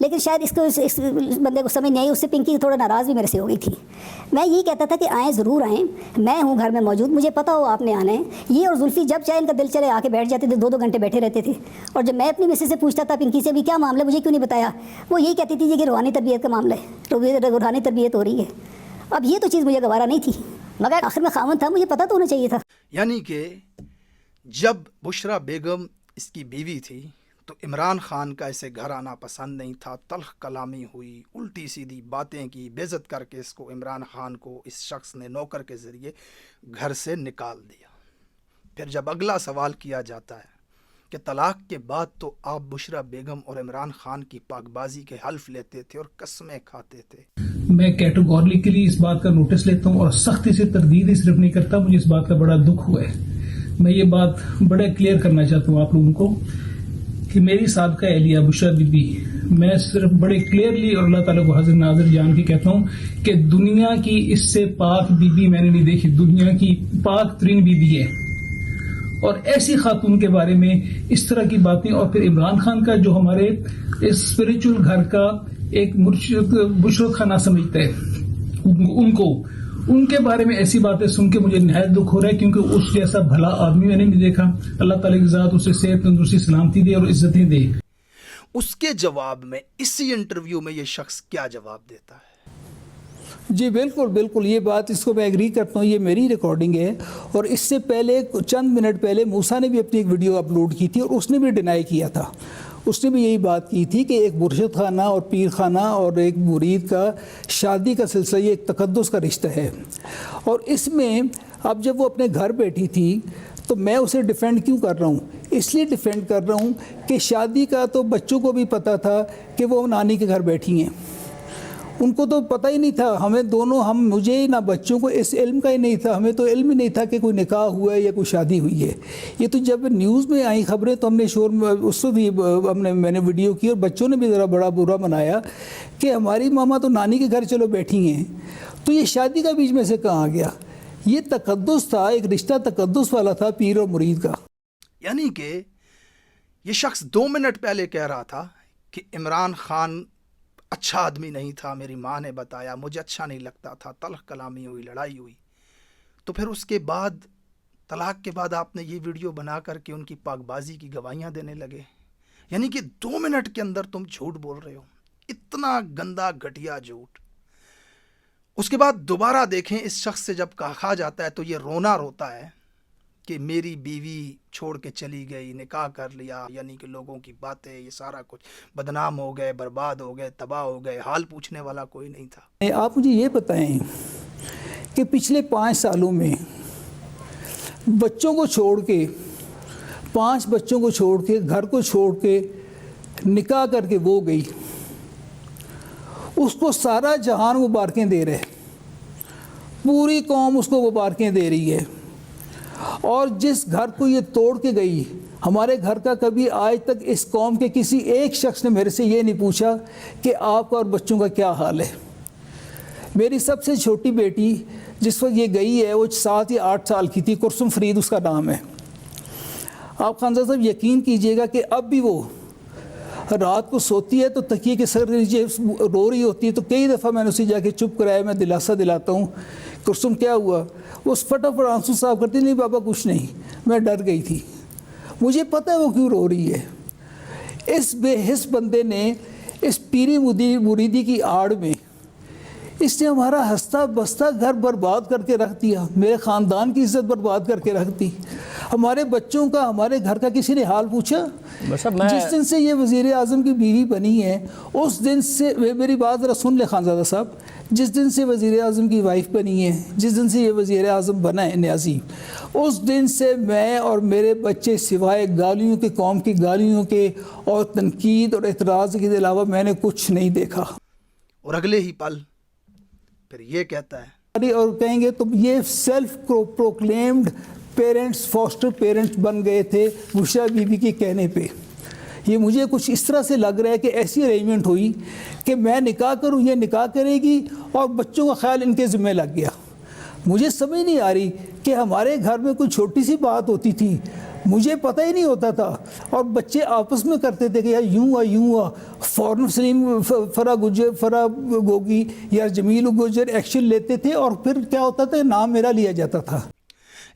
لیکن شاید اس بندے کو سمجھ نہیں آئی. اس سے پنکی تھوڑا ناراض بھی میرے سے ہو گئی تھی. میں یہی کہتا تھا کہ آئیں ضرور آئیں, میں ہوں گھر میں موجود, مجھے پتہ ہو آپ نے آنا ہے. یہ اور زلفی جب چاہے ان کا دل چلے آ کے بیٹھ جاتے تھے, 2 گھنٹے بیٹھے رہتے تھے. اور جب میں اپنی مسز سے پوچھتا تھا پنکی سے بھی کیا معاملہ, مجھے کیوں نہیں بتایا, وہ یہی کہتی تھی کہ روحانی تربیت کا معاملہ ہے, روحانی تربیت ہو رہی ہے. اب یہ تو چیز مجھے گوارا نہیں تھی, مگر آخر میں خاوند تھا, مجھے پتہ تو ہونا چاہیے تھا. یعنی کہ جب بشرا بیگم اس کی بیوی تھی تو عمران خان کا اسے گھر آنا پسند نہیں تھا. تلخ کلامی ہوئی, الٹی سیدھی باتیں کی, بے عزت کر کے اس کو عمران خان کو اس شخص نے نوکر کے ذریعے گھر سے نکال دیا. پھر جب اگلا سوال کیا جاتا ہے کہ طلاق کے بعد تو آپ بشرا بیگم اور عمران خان کی پاک بازی کے حلف لیتے تھے اور قسمیں کھاتے تھے. میں کیٹیگورکلی اس بات کا نوٹس لیتا ہوں اور سختی سے تردید صرف نہیں کرتا. مجھے اس بات کا بڑا دکھ ہوا ہے. میں یہ بات بڑا کلیئر کرنا چاہتا ہوں آپ لوگوں کو کہ میری سابقہ اہلیہ بشرا بی بی, میں صرف بڑے کلیئرلی اور اللہ تعالیٰ کو حاضر ناظر جان کے کہتا ہوں کہ دنیا کی اس سے پاک بی بی میں نے نہیں دیکھی. دنیا کی پاک ترین بی بی ہے, اور ایسی خاتون کے بارے میں اس طرح کی باتیں. اور پھر عمران خان کا جو ہمارے اس اسپرچل گھر کا ایک بشرت خانہ سمجھتا ہے, ان کے بارے میں ایسی باتیں سن کے مجھے نہایت دکھ ہو رہا ہے, کیونکہ اس جیسا بھلا آدمی میں نے نہیں دیکھا. اللہ تعالیٰ کی ذات اسے صحت تندرستی سلامتی دے اور عزتیں دے. اس کے جواب میں اسی انٹرویو میں یہ شخص کیا جواب دیتا ہے؟ جی بالکل یہ بات, اس کو میں ایگری کرتا ہوں. یہ میری ریکارڈنگ ہے, اور اس سے پہلے چند منٹ پہلے موسیٰ نے بھی اپنی ایک ویڈیو اپلوڈ کی تھی اور اس نے بھی ڈینائی کیا تھا. اس نے بھی یہی بات کی تھی کہ ایک مرشد خانہ اور پیر خانہ اور ایک مرید کا شادی کا سلسلہ یہ ایک تقدس کا رشتہ ہے. اور اس میں اب جب وہ اپنے گھر بیٹھی تھی تو میں اسے ڈیفینڈ کیوں کر رہا ہوں؟ اس لیے ڈیفینڈ کر رہا ہوں کہ شادی کا تو بچوں کو بھی پتہ تھا کہ وہ نانی کے گھر بیٹھی ہیں. ان کو تو پتہ ہی نہیں تھا. مجھے نہ بچوں کو اس علم کا ہی نہیں تھا. ہمیں تو علم ہی نہیں تھا کہ کوئی نکاح ہوا ہے یا کوئی شادی ہوئی ہے. یہ تو جب نیوز میں آئی خبریں تو ہم نے اس کو بھی میں نے ویڈیو کی, اور بچوں نے بھی ذرا بڑا برا منایا کہ ہماری ماما تو نانی کے گھر چلو بیٹھی ہیں. تو یہ شادی کا بیچ میں سے کہاں آ گیا؟ یہ تقدس تھا, ایک رشتہ تقدس والا تھا پیر اور مرید کا. یعنی کہ یہ شخص 2 منٹ پہلے کہہ رہا تھا کہ عمران خان اچھا آدمی نہیں تھا, میری ماں نے بتایا, مجھے اچھا نہیں لگتا تھا, تلخ کلامی ہوئی, لڑائی ہوئی. تو پھر اس کے بعد طلاق کے بعد آپ نے یہ ویڈیو بنا کر کے ان کی پاک بازی کی گواہیاں دینے لگے. یعنی کہ 2 منٹ کے اندر تم جھوٹ بول رہے ہو, اتنا گندا گھٹیا جھوٹ. اس کے بعد دوبارہ دیکھیں, اس شخص سے جب کہا جاتا ہے تو یہ رونا روتا ہے کہ میری بیوی چھوڑ کے چلی گئی, نکاح کر لیا. یعنی کہ لوگوں کی باتیں, یہ سارا کچھ بدنام ہو گئے, برباد ہو گئے, تباہ ہو گئے, حال پوچھنے والا کوئی نہیں تھا. آپ مجھے یہ بتائیں کہ پچھلے 5 سالوں میں بچوں کو چھوڑ کے, 5 بچوں کو چھوڑ کے, گھر کو چھوڑ کے نکاح کر کے وہ گئی, اس کو سارا جہان مبارکیں دے رہے, پوری قوم اس کو مبارکیں دے رہی ہے. اور جس گھر کو یہ توڑ کے گئی, ہمارے گھر کا کبھی آج تک اس قوم کے کسی ایک شخص نے میرے سے یہ نہیں پوچھا کہ آپ کا اور بچوں کا کیا حال ہے. میری سب سے چھوٹی بیٹی جس وقت یہ گئی ہے وہ 7 یا 8 سال کی تھی, کرسم فرید اس کا نام ہے. آپ خانزادہ صاحب یقین کیجئے گا کہ اب بھی وہ رات کو سوتی ہے تو تکیے کے سر نیچے رو رہی ہوتی ہے. تو کئی دفعہ میں نے اسے جا کے چپ کرایا, میں دلاسا دلاتا ہوں, کرسم کیا ہوا؟ وہ فٹافٹ آنسو صاف کرتی, نہیں بابا کچھ نہیں, میں ڈر گئی تھی. مجھے پتہ ہے وہ کیوں رو رہی ہے. اس بے حس بندے نے اس پیری مریدی کی آڑ میں اس نے ہمارا ہنستا بستا گھر برباد کر کے رکھ دیا, میرے خاندان کی عزت برباد کر کے رکھ دی, ہمارے بچوں کا, ہمارے گھر کا کسی نے حال پوچھا؟ جس دن سے یہ وزیر اعظم کی بیوی بنی ہے اس دن سے, میری بات ذرا سن لے خانزادہ صاحب, جس دن سے وزیر اعظم کی وائف بنی ہے, جس دن سے یہ وزیر اعظم بنا ہے نیازی, اس دن سے میں اور میرے بچے سوائے گالیوں کے, قوم کی گالیوں کے اور تنقید اور اعتراض کے علاوہ میں نے کچھ نہیں دیکھا. اور اگلے ہی پل پھر یہ کہتا ہے, اور کہیں گے تو یہ self proclaimed parents, foster parents بن گئے تھے بشرا بی بی کے کہنے پہ. یہ مجھے کچھ اس طرح سے لگ رہا ہے کہ ایسی ارینجمنٹ ہوئی کہ میں نکاح کروں, یہ نکاح کرے گی, اور بچوں کا خیال ان کے ذمہ لگ گیا. مجھے سمجھ نہیں آ رہی کہ ہمارے گھر میں کوئی چھوٹی سی بات ہوتی تھی, مجھے پتہ ہی نہیں ہوتا تھا، اور بچے آپس میں کرتے تھے کہ یار یوں ہوا فوراً سلیم فرا گجر فرا گوگی یا جمیل گجر ایکشن لیتے تھے، اور پھر کیا ہوتا تھا نام میرا لیا جاتا تھا.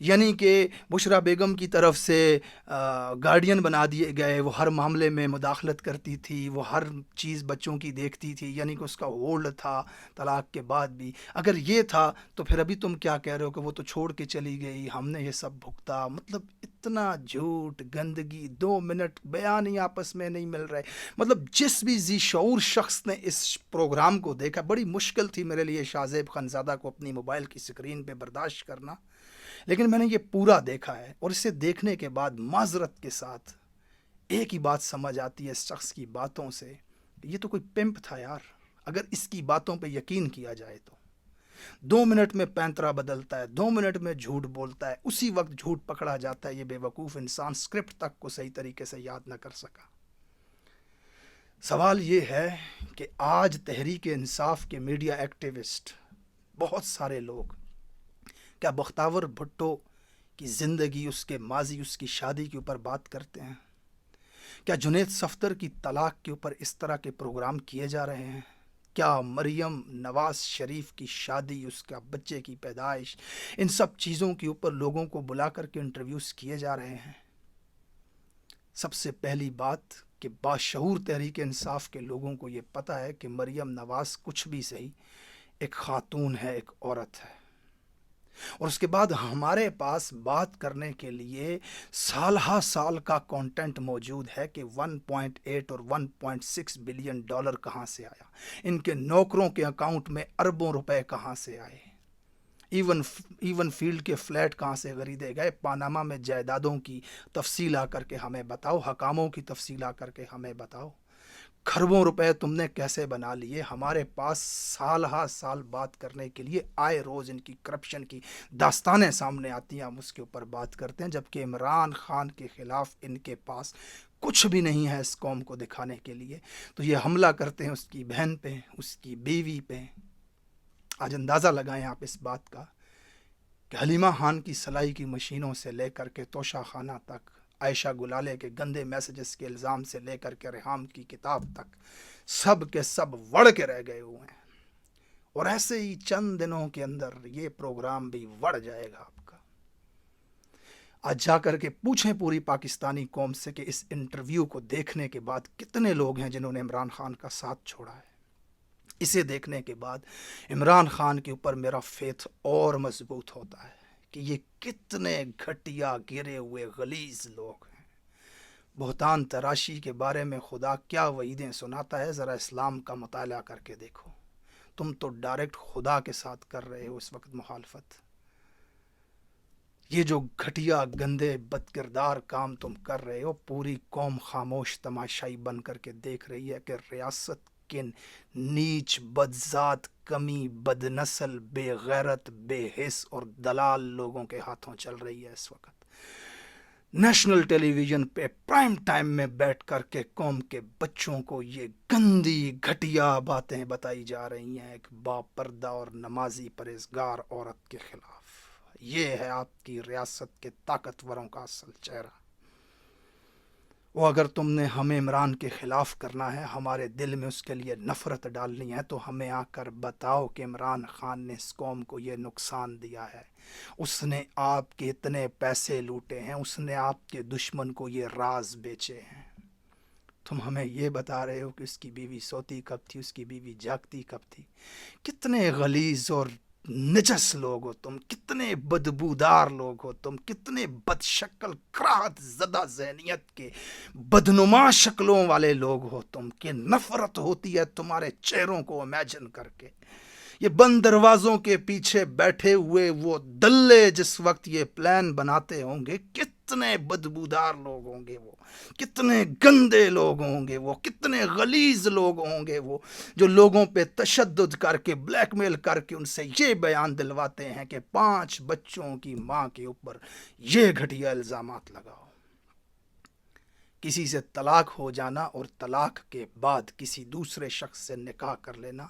یعنی کہ بشریٰ بیگم کی طرف سے گارڈین بنا دیے گئے، وہ ہر معاملے میں مداخلت کرتی تھی، وہ ہر چیز بچوں کی دیکھتی تھی، یعنی کہ اس کا ہولڈ تھا طلاق کے بعد بھی. اگر یہ تھا تو پھر ابھی تم کیا کہہ رہے ہو کہ وہ تو چھوڑ کے چلی گئی، ہم نے یہ سب بھگتا. مطلب اتنا جھوٹ، گندگی، 2 منٹ بیان ہی آپس میں نہیں مل رہے. مطلب جس بھی ذی شعور شخص نے اس پروگرام کو دیکھا، بڑی مشکل تھی میرے لیے شاہ زیب خانزادہ کو اپنی موبائل کی اسکرین پہ برداشت کرنا، لیکن میں نے یہ پورا دیکھا ہے. اور اسے دیکھنے کے بعد معذرت کے ساتھ ایک ہی بات سمجھ آتی ہے اس شخص کی باتوں سے، یہ تو کوئی پمپ تھا یار. اگر اس کی باتوں پہ یقین کیا جائے تو 2 منٹ میں پینترا بدلتا ہے، 2 منٹ میں جھوٹ بولتا ہے، اسی وقت جھوٹ پکڑا جاتا ہے. یہ بے وقوف انسان اسکرپٹ تک کو صحیح طریقے سے یاد نہ کر سکا. سوال یہ ہے کہ آج تحریک انصاف کے میڈیا ایکٹیوسٹ بہت سارے لوگ کیا بختیور بھٹو کی زندگی، اس کے ماضی، اس کی شادی کے اوپر بات کرتے ہیں؟ کیا جنید صفدر کی طلاق کے اوپر اس طرح کے پروگرام کیے جا رہے ہیں؟ کیا مریم نواز شریف کی شادی، اس کا بچے کی پیدائش، ان سب چیزوں کے اوپر لوگوں کو بلا کر کے انٹرویوز کیے جا رہے ہیں؟ سب سے پہلی بات کہ باشعور تحریک انصاف کے لوگوں کو یہ پتہ ہے کہ مریم نواز کچھ بھی صحیح ایک خاتون ہے، ایک عورت ہے. اور اس کے بعد ہمارے پاس بات کرنے کے لیے سال ہا سال کا کانٹینٹ موجود ہے کہ 1.8 اور 1.6 بلین ڈالر کہاں سے آیا، ان کے نوکروں کے اکاؤنٹ میں اربوں روپے کہاں سے آئے، ایون فیلڈ کے فلیٹ کہاں سے خریدے گئے، پاناما میں جائیدادوں کی تفصیل آ کر کے ہمیں بتاؤ، حکاموں کی تفصیل آ کر کے ہمیں بتاؤ، کھربوں روپے تم نے کیسے بنا لیے. ہمارے پاس سال ہا سال بات کرنے کے لیے آئے روز ان کی کرپشن کی داستانیں سامنے آتی ہیں، ہم اس کے اوپر بات کرتے ہیں، جبکہ عمران خان کے خلاف ان کے پاس کچھ بھی نہیں ہے اس قوم کو دکھانے کے لیے. تو یہ حملہ کرتے ہیں اس کی بہن پہ، اس کی بیوی پہ. آج اندازہ لگائیں آپ اس بات کا کہ حلیمہ خان کی سلائی کی مشینوں سے لے کر کے توشہ خانہ تک، عائشہ گلالے کے گندے میسیجز کے الزام سے لے کر کے ریحام کی کتاب تک، سب کے سب وڑ کے رہ گئے ہوئے ہیں. اور ایسے ہی چند دنوں کے اندر یہ پروگرام بھی وڑ جائے گا آپ کا. آج جا کر کے پوچھیں پوری پاکستانی قوم سے کہ اس انٹرویو کو دیکھنے کے بعد کتنے لوگ ہیں جنہوں نے عمران خان کا ساتھ چھوڑا ہے. اسے دیکھنے کے بعد عمران خان کے اوپر میرا فیتھ اور مضبوط ہوتا ہے کہ یہ کتنے گھٹیا گرے ہوئے غلیظ لوگ ہیں. بہتان تراشی کے بارے میں خدا کیا وعیدیں سناتا ہے، ذرا اسلام کا مطالعہ کر کے دیکھو. تم تو ڈائریکٹ خدا کے ساتھ کر رہے ہو اس وقت مخالفت. یہ جو گھٹیا گندے بد کردار کام تم کر رہے ہو، پوری قوم خاموش تماشائی بن کر کے دیکھ رہی ہے کہ ریاست کے نیچ، بدذات، کمی، بد نسل، بے غیرت، بے حس اور دلال لوگوں کے ہاتھوں چل رہی ہے اس وقت. نیشنل ٹیلی ویژن پہ پرائم ٹائم میں بیٹھ کر کے قوم کے بچوں کو یہ گندی گھٹیا باتیں بتائی جا رہی ہیں ایک باپردہ اور نمازی پرہیزگار عورت کے خلاف. یہ ہے آپ کی ریاست کے طاقتوروں کا اصل چہرہ. وہ اگر تم نے ہمیں عمران کے خلاف کرنا ہے، ہمارے دل میں اس کے لیے نفرت ڈالنی ہے، تو ہمیں آ کر بتاؤ کہ عمران خان نے اس قوم کو یہ نقصان دیا ہے، اس نے آپ کے اتنے پیسے لوٹے ہیں، اس نے آپ کے دشمن کو یہ راز بیچے ہیں. تم ہمیں یہ بتا رہے ہو کہ اس کی بیوی سوتی کب تھی، اس کی بیوی جاگتی کب تھی. کتنے غلیظ اور نجس لوگ ہو تم، کتنے بدبودار لوگ ہو تم، کتنے بد شکل کراہت زدہ ذہنیت کے بدنما شکلوں والے لوگ ہو تم کہ نفرت ہوتی ہے تمہارے چہروں کو امیجن کر کے. یہ بند دروازوں کے پیچھے بیٹھے ہوئے وہ دلے جس وقت یہ پلان بناتے ہوں گے، کتنے بدبودار لوگ ہوں گے، وہ کتنے گندے لوگ ہوں گے، وہ کتنے غلیظ لوگ ہوں گے، وہ جو لوگوں پہ تشدد کر کے بلیک میل کر کے ان سے یہ بیان دلواتے ہیں کہ 5 بچوں کی ماں کے اوپر یہ گھٹیا الزامات لگاؤ. کسی سے طلاق ہو جانا اور طلاق کے بعد کسی دوسرے شخص سے نکاح کر لینا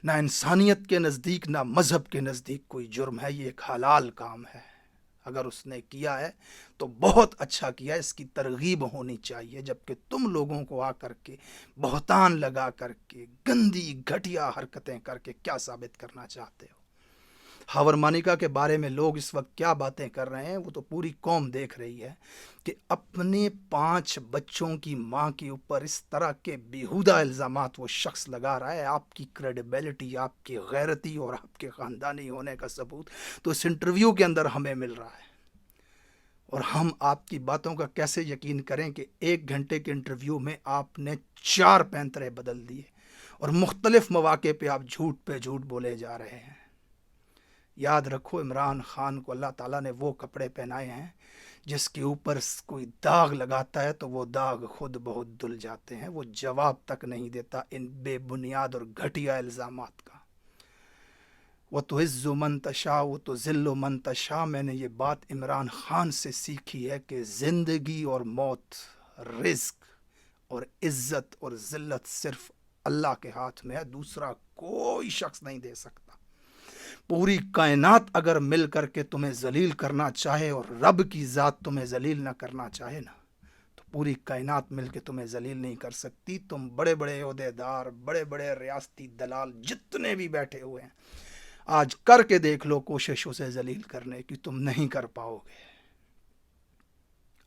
نہ انسانیت کے نزدیک نہ مذہب کے نزدیک کوئی جرم ہے، یہ ایک حلال کام ہے. اگر اس نے کیا ہے تو بہت اچھا کیا، اس کی ترغیب ہونی چاہیے، جبکہ تم لوگوں کو آ کر کے بہتان لگا کر کے گندی گھٹیا حرکتیں کر کے کیا ثابت کرنا چاہتے ہو۔ ہاور مانیکا کے بارے میں لوگ اس وقت کیا باتیں کر رہے ہیں وہ تو پوری قوم دیکھ رہی ہے کہ اپنے 5 بچوں کی ماں کے اوپر اس طرح کے بیہودہ الزامات وہ شخص لگا رہا ہے۔ آپ کی کریڈیبلٹی، آپ کی غیرتی اور آپ کے خاندانی ہونے کا ثبوت تو اس انٹرویو کے اندر ہمیں مل رہا ہے، اور ہم آپ کی باتوں کا کیسے یقین کریں کہ 1 گھنٹے کے انٹرویو میں آپ نے 4 پینترے بدل دیے اور مختلف مواقع پہ آپ جھوٹ پہ جھوٹ بولے جا رہے ہیں۔ یاد رکھو، عمران خان کو اللہ تعالیٰ نے وہ کپڑے پہنائے ہیں جس کے اوپر کوئی داغ لگاتا ہے تو وہ داغ خود بہت دھل جاتے ہیں۔ وہ جواب تک نہیں دیتا ان بے بنیاد اور گھٹیا الزامات کا۔ وَتُعِزُّ مَن تَشَاءُ وَتُذِلُّ مَن تَشَاءُ، میں نے یہ بات عمران خان سے سیکھی ہے کہ زندگی اور موت، رزق اور عزت اور ذلت صرف اللہ کے ہاتھ میں ہے، دوسرا کوئی شخص نہیں دے سکتا۔ پوری کائنات اگر مل کر کے تمہیں ذلیل کرنا چاہے اور رب کی ذات تمہیں ذلیل نہ کرنا چاہے نا، تو پوری کائنات مل کے تمہیں ذلیل نہیں کر سکتی۔ تم بڑے بڑے عہدیدار، بڑے بڑے ریاستی دلال جتنے بھی بیٹھے ہوئے ہیں، آج کر کے دیکھ لو کوشش اسے ذلیل کرنے کی، تم نہیں کر پاؤ گے۔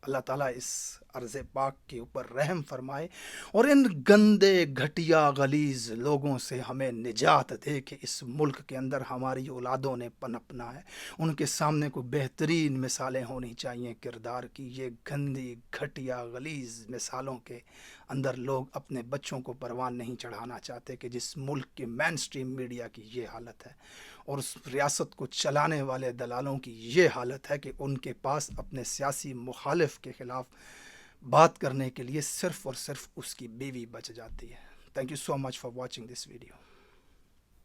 اللہ تعالیٰ اس عرض پاک کے اوپر رحم فرمائے اور ان گندے گھٹیا غلیظ لوگوں سے ہمیں نجات دے کہ اس ملک کے اندر ہماری اولادوں نے پنپنا ہے۔ ان کے سامنے کوئی بہترین مثالیں ہونی چاہیے کردار کی۔ یہ گندی گھٹیا غلیظ مثالوں کے اندر لوگ اپنے بچوں کو پروان نہیں چڑھانا چاہتے کہ جس ملک کے مین سٹریم میڈیا کی یہ حالت ہے اور اس ریاست کو چلانے والے دلالوں کی یہ حالت ہے کہ ان کے پاس اپنے سیاسی مخالف کے خلاف بات کرنے کے لیے صرف اور صرف اس کی بیوی بچ جاتی ہے۔ Thank you so much for watching this video.